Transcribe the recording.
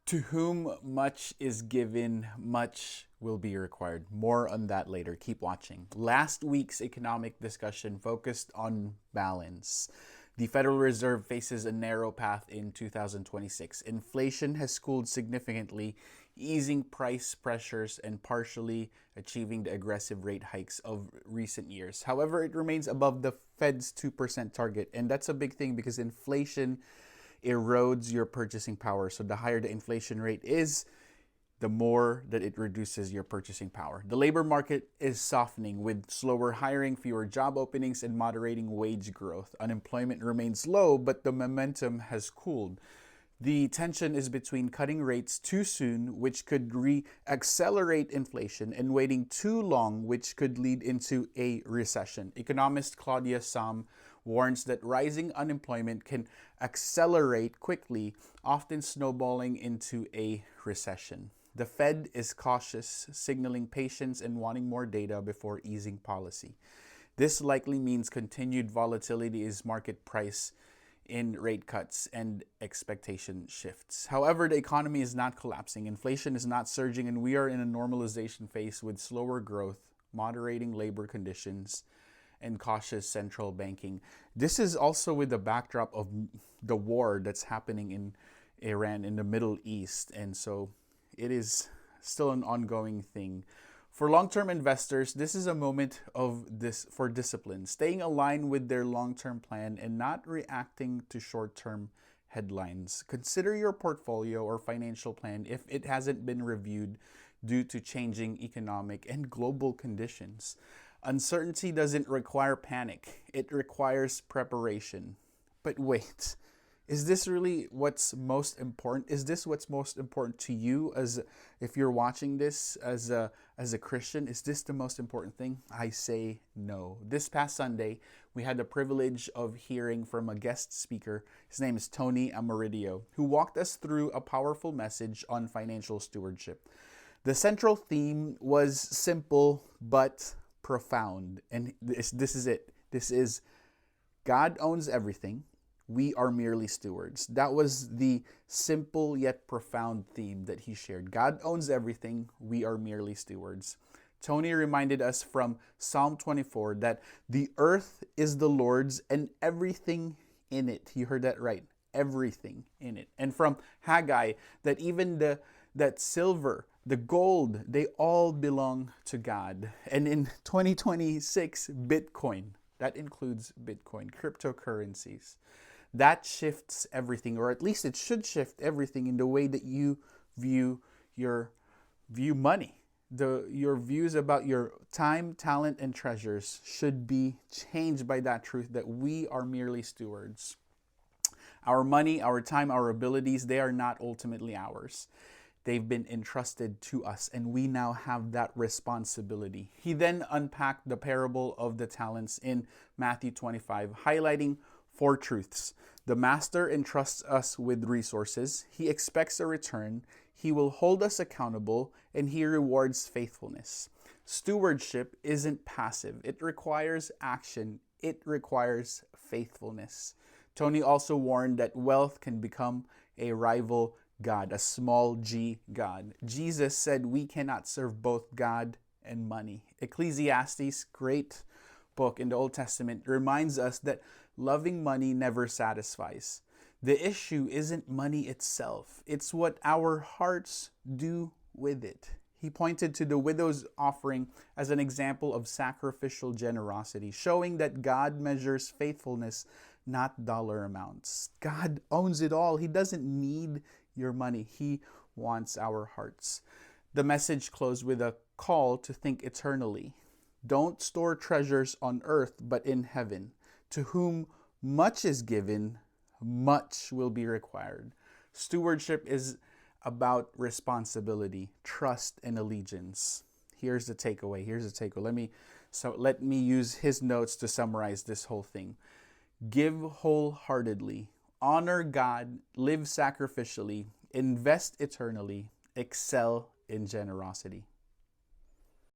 To whom much is given, much will be required. More on that later. Keep watching. Last week's economic discussion focused on balance. The Federal Reserve faces a narrow path in 2026. Inflation has cooled significantly, easing price pressures and partially achieving the aggressive rate hikes of recent years. However, it remains above the Fed's 2% target, and that's a big thing because inflation erodes your purchasing power. So the higher the inflation rate is, the more that it reduces your purchasing power. The labor market is softening with slower hiring, fewer job openings, and moderating wage growth. Unemployment remains low, but the momentum has cooled. The tension is between cutting rates too soon, which could accelerate inflation, and waiting too long, which could lead into a recession. Economist Claudia Sam warns that rising unemployment can accelerate quickly, often snowballing into a recession. The Fed is cautious, signaling patience and wanting more data before easing policy. This likely means continued volatility as market price in rate cuts and expectation shifts. However, the economy is not collapsing, inflation is not surging, and we are in a normalization phase with slower growth, moderating labor conditions, and cautious central banking. This is also with the backdrop of the war that's happening in Iran, in the Middle East, and so it is still an ongoing thing. For long-term investors, this is a moment for discipline, staying aligned with their long-term plan and not reacting to short-term headlines. Consider your portfolio or financial plan if it hasn't been reviewed due to changing economic and global conditions. Uncertainty doesn't require panic, it requires preparation. But wait, is this really what's most important? Is this what's most important to you as if you're watching this as a Christian? Is this the most important thing? I say no. This past Sunday, we had the privilege of hearing from a guest speaker. His name is Tony Amoridio, who walked us through a powerful message on financial stewardship. The central theme was simple but profound. And this is it. This is God owns everything. We are merely stewards. That was the simple yet profound theme that he shared. God owns everything. We are merely stewards. Tony reminded us from Psalm 24 that the earth is the Lord's and everything in it. You heard that right. Everything in it. And from Haggai that even that silver, the gold, they all belong to God. And in 2026, Bitcoin, that includes Bitcoin, cryptocurrencies. That shifts everything, or at least it should shift everything in the way that you view money. Your views about your time, talent, and treasures should be changed by that truth that we are merely stewards. Our money, our time, our abilities, they are not ultimately ours. They've been entrusted to us, and we now have that responsibility. He then unpacked the parable of the talents in Matthew 25, highlighting four truths. The master entrusts us with resources. He expects a return. He will hold us accountable, and he rewards faithfulness. Stewardship isn't passive. It requires action. It requires faithfulness. Tony also warned that wealth can become a rival God, a small g God. Jesus said we cannot serve both God and money. Ecclesiastes, great book in the Old Testament, reminds us that loving money never satisfies. The issue isn't money itself, it's what our hearts do with it. He pointed to the widow's offering as an example of sacrificial generosity, showing that God measures faithfulness, not dollar amounts. God owns it all. He doesn't need your money. He wants our hearts. The message closed with a call to think eternally. Don't store treasures on earth, but in heaven. To whom much is given, much will be required. Stewardship is about responsibility, trust, and allegiance. Here's the takeaway. Let me use his notes to summarize this whole thing. Give wholeheartedly, honor God, live sacrificially, invest eternally, excel in generosity.